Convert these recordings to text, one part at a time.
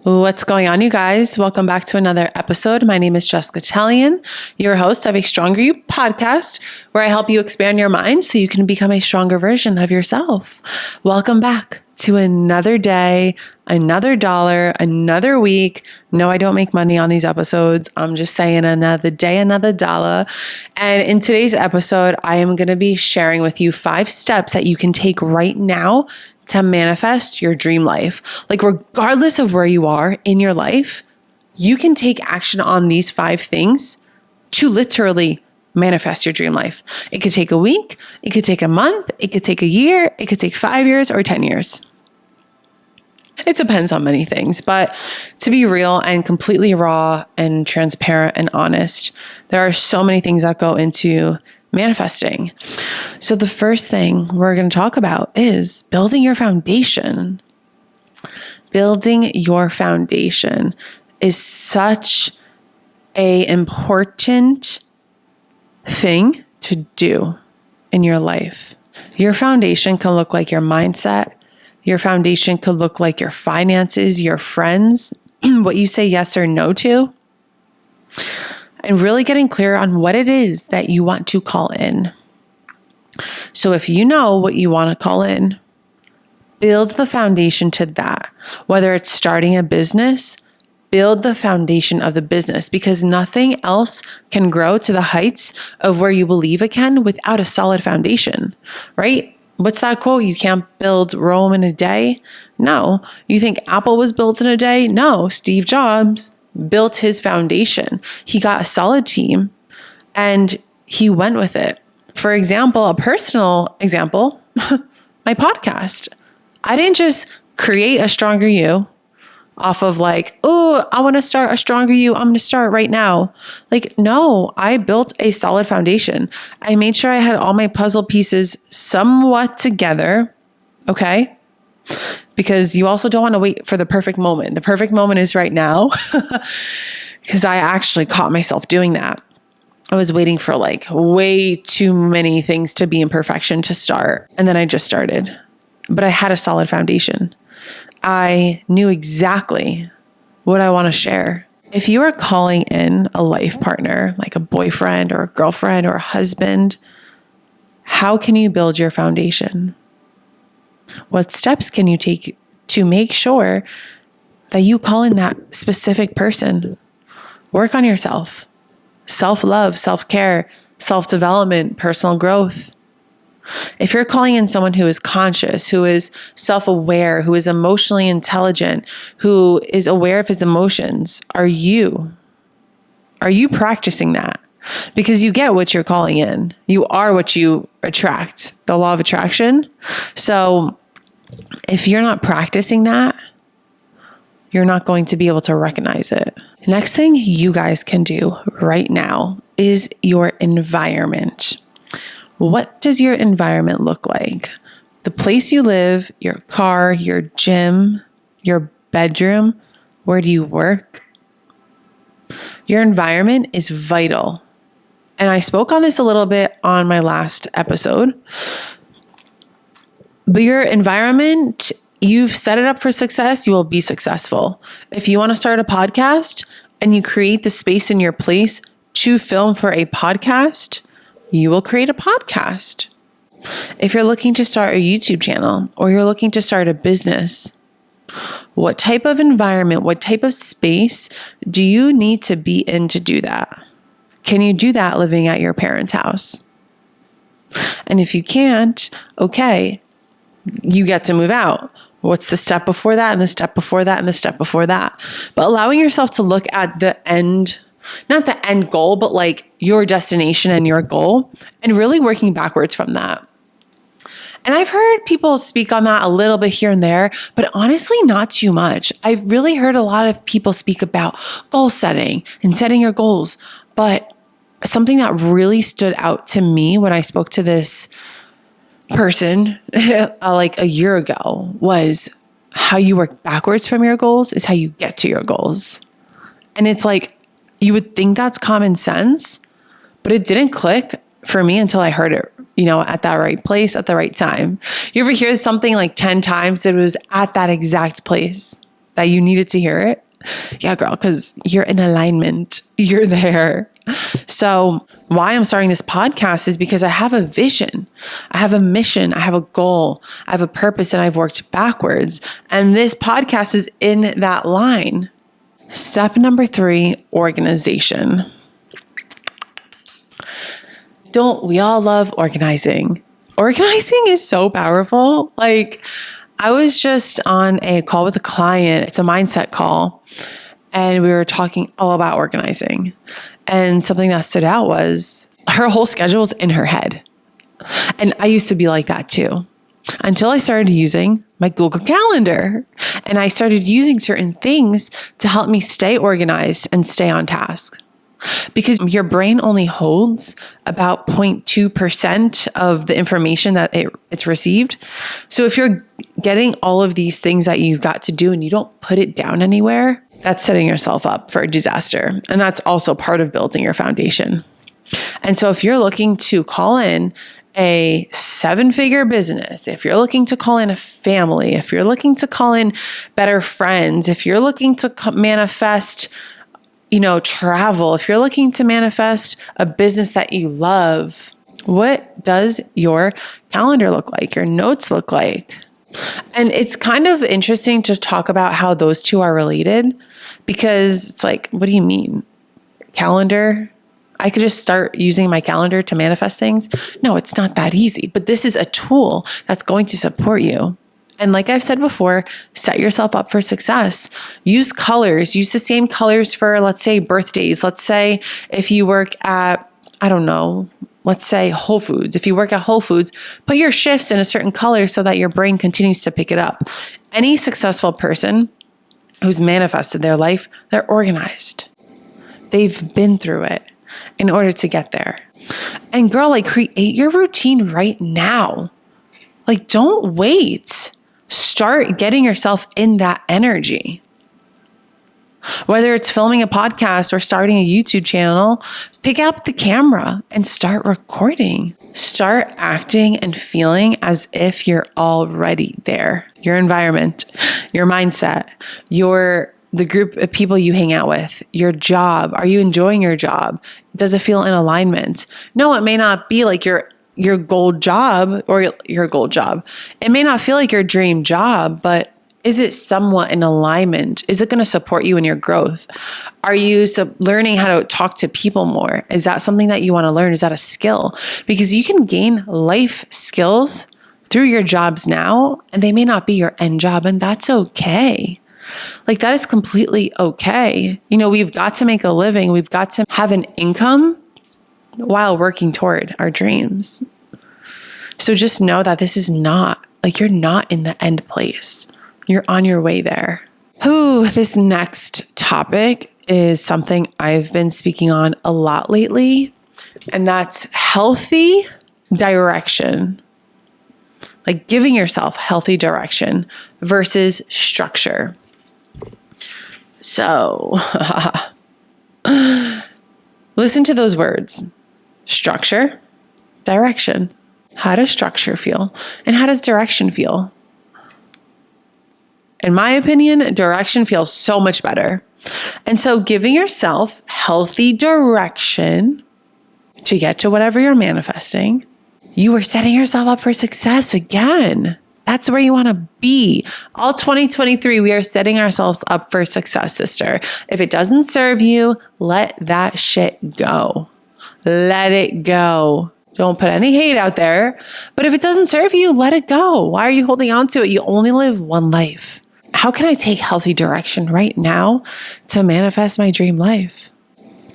What's going on, you guys? Welcome back to another episode. My name is Jessica Tellian, your host of a Stronger You podcast, where I help you expand your mind so you can become a stronger version of yourself. Welcome back to another day, another dollar, another week. No, I don't make money on these episodes. I'm just saying another day, another dollar. And in today's episode, I am going to be sharing with you 5 steps that you can take right now to manifest your dream life. Like, regardless of where you are in your life, you can take action on these 5 things to literally manifest your dream life. It could take a week, it could take a month, it could take a year, it could take 5 years or 10 years. It depends on many things, but to be real and completely raw and transparent and honest, there are so many things that go into manifesting. So the first thing we're going to talk about is building your foundation. Building your foundation is such an important thing to do in your life. Your foundation can look like your mindset. Your foundation could look like your finances, your friends, what you say yes or no to, and really getting clear on what it is that you want to call in. So if you know what you want to call in, build the foundation to that. Whether it's starting a business, build the foundation of the business, because nothing else can grow to the heights of where you believe it can without a solid foundation, right? What's that quote? You can't build Rome in a day. No. You think Apple was built in a day? No. Steve Jobs built his foundation. He got a solid team and he went with it. For example, a personal example, my podcast. I didn't just create a Stronger You off of like, oh, I want to start a Stronger You. I'm going to start right now. Like, no, I built a solid foundation. I made sure I had all my puzzle pieces somewhat together. Okay. Because you also don't want to wait for the perfect moment. The perfect moment is right now. Because I actually caught myself doing that. I was waiting for like way too many things to be in perfection to start. And then I just started. But I had a solid foundation. I knew exactly what I want to share. If you are calling in a life partner, like a boyfriend or a girlfriend or a husband, how can you build your foundation? What steps can you take to make sure that you call in that specific person? Work on yourself. Self-love, self-care, self-development, personal growth. If you're calling in someone who is conscious, who is self-aware, who is emotionally intelligent, who is aware of his emotions, are you practicing that? Because you get what you're calling in. You are what you attract, the law of attraction. So if you're not practicing that, you're not going to be able to recognize it. Next thing you guys can do right now is your environment. What does your environment look like? The place you live, your car, your gym, your bedroom, where do you work? Your environment is vital. And I spoke on this a little bit on my last episode. But your environment, you've set it up for success, you will be successful. If you want to start a podcast and you create the space in your place to film for a podcast, you will create a podcast. If you're looking to start a YouTube channel or you're looking to start a business, what type of environment, what type of space do you need to be in to do that? Can you do that living at your parents' house? And if you can't, okay, you get to move out. What's the step before that and the step before that and the step before that? But allowing yourself to look at the end, not the end goal, but like your destination and your goal, and really working backwards from that. And I've heard people speak on that a little bit here and there, but honestly, not too much. I've really heard a lot of people speak about goal setting and setting your goals. But something that really stood out to me when I spoke to this person like a year ago was how you work backwards from your goals is how you get to your goals. And it's like, you would think that's common sense, but it didn't click for me until I heard it, at that right place, at the right time. You ever hear something like 10 times, it was at that exact place. that you needed to hear it? Yeah, girl, because you're in alignment. You're there. So why I'm starting this podcast is because I have a vision. I have a mission. I have a goal. I have a purpose, and I've worked backwards. And this podcast is in that line. Step number 3, organization. Don't we all love organizing? Organizing is so powerful. Like, I was just on a call with a client. It's a mindset call. And we were talking all about organizing. And something that stood out was her whole schedule was in her head. And I used to be like that too, until I started using my Google Calendar. And I started using certain things to help me stay organized and stay on task. Because your brain only holds about 0.2% of the information that it's received. So if you're getting all of these things that you've got to do and you don't put it down anywhere, that's setting yourself up for a disaster. And that's also part of building your foundation. And so if you're looking to call in a 7-figure business, if you're looking to call in a family, if you're looking to call in better friends, if you're looking to manifest travel, if you're looking to manifest a business that you love, what does your calendar look like? Your notes look like? And it's kind of interesting to talk about how those two are related, because it's like, what do you mean? Calendar? I could just start using my calendar to manifest things? No, it's not that easy, but this is a tool that's going to support you. And like I've said before, set yourself up for success. Use colors. Use the same colors for, let's say, birthdays. Let's say if you work at, let's say Whole Foods. If you work at Whole Foods, put your shifts in a certain color so that your brain continues to pick it up. Any successful person who's manifested their life, they're organized. They've been through it in order to get there. And girl, create your routine right now. Don't wait. Start getting yourself in that energy. Whether it's filming a podcast or starting a YouTube channel, pick up the camera and start recording. Start acting and feeling as if you're already there. Your environment, your mindset, the group of people you hang out with, your job. Are you enjoying your job? Does it feel in alignment? No, it may not be like your gold job or your gold job. It may not feel like your dream job, but is it somewhat in alignment? Is it going to support you in your growth? Are you learning how to talk to people more? Is that something that you want to learn? Is that a skill? Because you can gain life skills through your jobs now, and they may not be your end job, and that's okay. That is completely okay. We've got to make a living. We've got to have an income while working toward our dreams. So just know that this is not, you're not in the end place. You're on your way there. This next topic is something I've been speaking on a lot lately, and that's healthy direction. Giving yourself healthy direction versus structure. So, listen to those words. Structure, direction. How does structure feel? And how does direction feel? In my opinion, direction feels so much better. And so giving yourself healthy direction to get to whatever you're manifesting, you are setting yourself up for success again. That's where you want to be. All 2023, we are setting ourselves up for success, sister. If it doesn't serve you, let that shit go. Let it go. Don't put any hate out there. But if it doesn't serve you, let it go. Why are you holding on to it? You only live one life. How can I take healthy direction right now to manifest my dream life?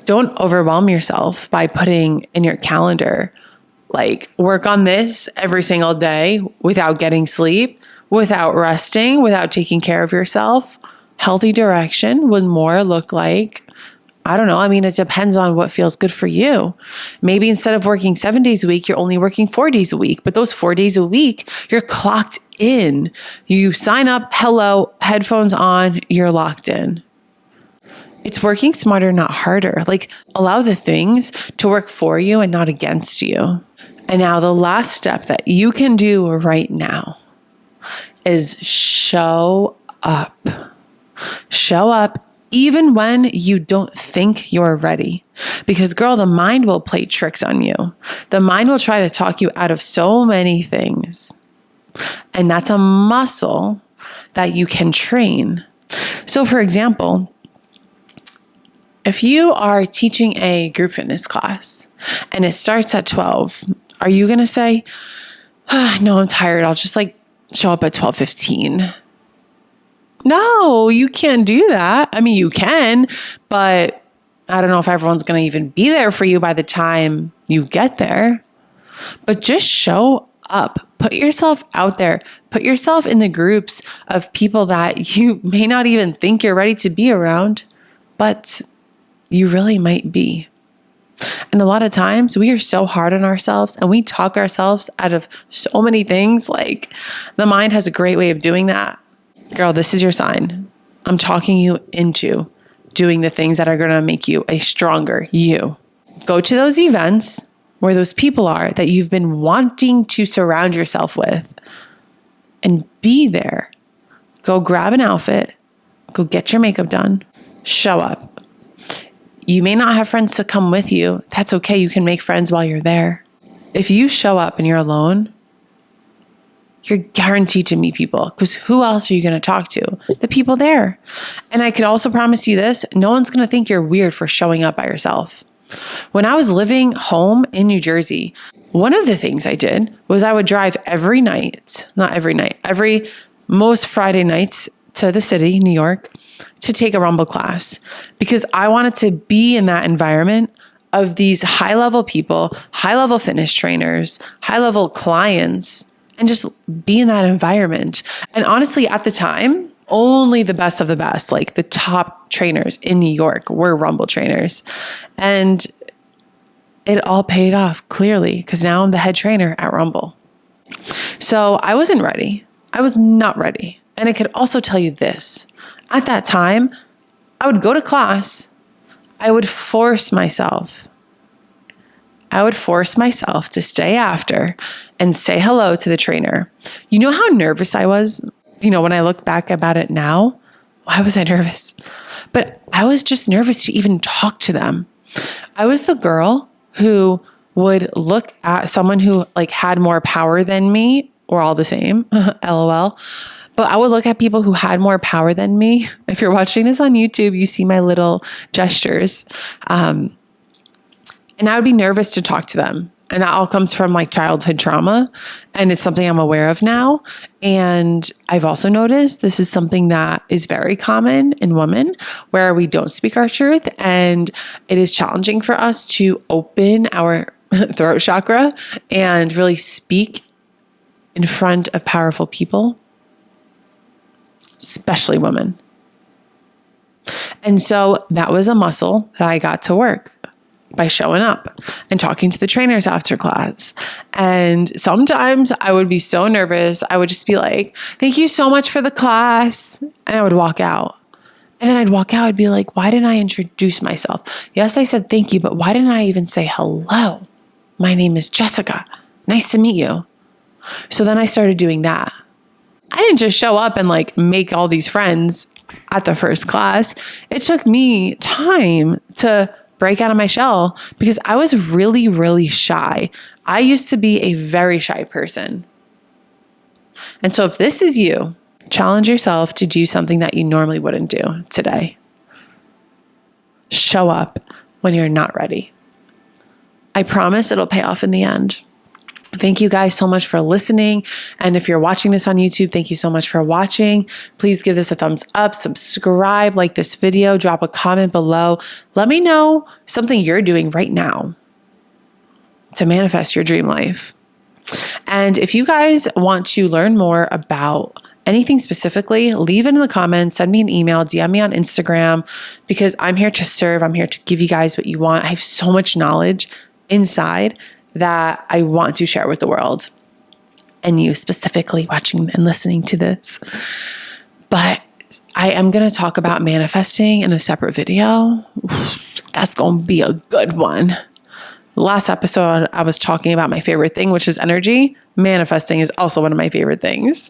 Don't overwhelm yourself by putting in your calendar, work on this every single day without getting sleep, without resting, without taking care of yourself. Healthy direction would more look like, it depends on what feels good for you. Maybe instead of working 7 days a week, you're only working 4 days a week. But those 4 days a week, you're clocked in. You sign up, hello, headphones on, you're locked in. It's working smarter, not harder. Allow the things to work for you and not against you. And now the last step that you can do right now is show up. Show up even when you don't think you're ready. Because girl, the mind will play tricks on you. The mind will try to talk you out of so many things. And that's a muscle that you can train. So for example, if you are teaching a group fitness class and it starts at 12, are you going to say, no, I'm tired. I'll just show up at 12:15. No, you can't do that. I mean, you can, but I don't know if everyone's going to even be there for you by the time you get there. But just show up. Put yourself out there. Put yourself in the groups of people that you may not even think you're ready to be around, but you really might be. And a lot of times we are so hard on ourselves and we talk ourselves out of so many things. Like the mind has a great way of doing that. Girl, this is your sign. I'm talking you into doing the things that are going to make you a stronger you. Go to those events where those people are that you've been wanting to surround yourself with and be there. Go grab an outfit. Go get your makeup done. Show up. You may not have friends to come with you. That's okay. You can make friends while you're there. If you show up and you're alone, you're guaranteed to meet people because who else are you going to talk to? The people there. And I can also promise you this, no one's going to think you're weird for showing up by yourself. When I was living home in New Jersey, one of the things I did was I would drive every most Friday nights to the city, New York, to take a Rumble class because I wanted to be in that environment of these high-level people, high-level fitness trainers, high-level clients, and just be in that environment. And honestly, at the time, only the best of the best, like the top trainers in New York were Rumble trainers. And it all paid off clearly because now I'm the head trainer at Rumble. So I wasn't ready. I was not ready. And I could also tell you this. At that time, I would go to class. I would force myself to stay after and say hello to the trainer. You know how nervous I was? When I look back about it now, why was I nervous? But I was just nervous to even talk to them. I was the girl who would look at someone who had more power than me. We're all the same, LOL. But I would look at people who had more power than me. If you're watching this on YouTube, you see my little gestures. And I would be nervous to talk to them. And that all comes from childhood trauma. And it's something I'm aware of now. And I've also noticed this is something that is very common in women where we don't speak our truth. And it is challenging for us to open our throat chakra and really speak in front of powerful people, especially women. And so that was a muscle that I got to work by showing up and talking to the trainers after class. And sometimes I would be so nervous. I would just be like, thank you so much for the class. And I would walk out. And then I'd walk out. I'd be like, why didn't I introduce myself? Yes, I said thank you, but why didn't I even say hello? My name is Jessica. Nice to meet you. So then I started doing that. I didn't just show up and make all these friends at the first class. It took me time to break out of my shell because I was really, really shy. I used to be a very shy person. And so if this is you, challenge yourself to do something that you normally wouldn't do today. Show up when you're not ready. I promise it'll pay off in the end. Thank you guys so much for listening. And if you're watching this on YouTube, thank you so much for watching. Please give this a thumbs up, subscribe, like this video, drop a comment below. Let me know something you're doing right now to manifest your dream life. And if you guys want to learn more about anything specifically, leave it in the comments, send me an email, DM me on Instagram, because I'm here to serve. I'm here to give you guys what you want. I have so much knowledge inside that I want to share with the world and you specifically watching and listening to this. But I am going to talk about manifesting in a separate video. That's going to be a good one. Last episode, I was talking about my favorite thing, which is energy. Manifesting is also one of my favorite things.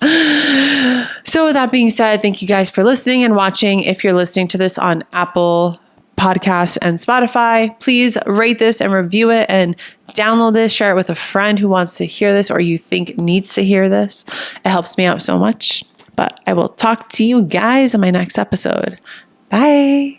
So with that being said, thank you guys for listening and watching. If you're listening to this on Apple Podcasts and Spotify, please rate this and review it and download this, share it with a friend who wants to hear this or you think needs to hear this. It helps me out so much. But I will talk to you guys in my next episode. Bye.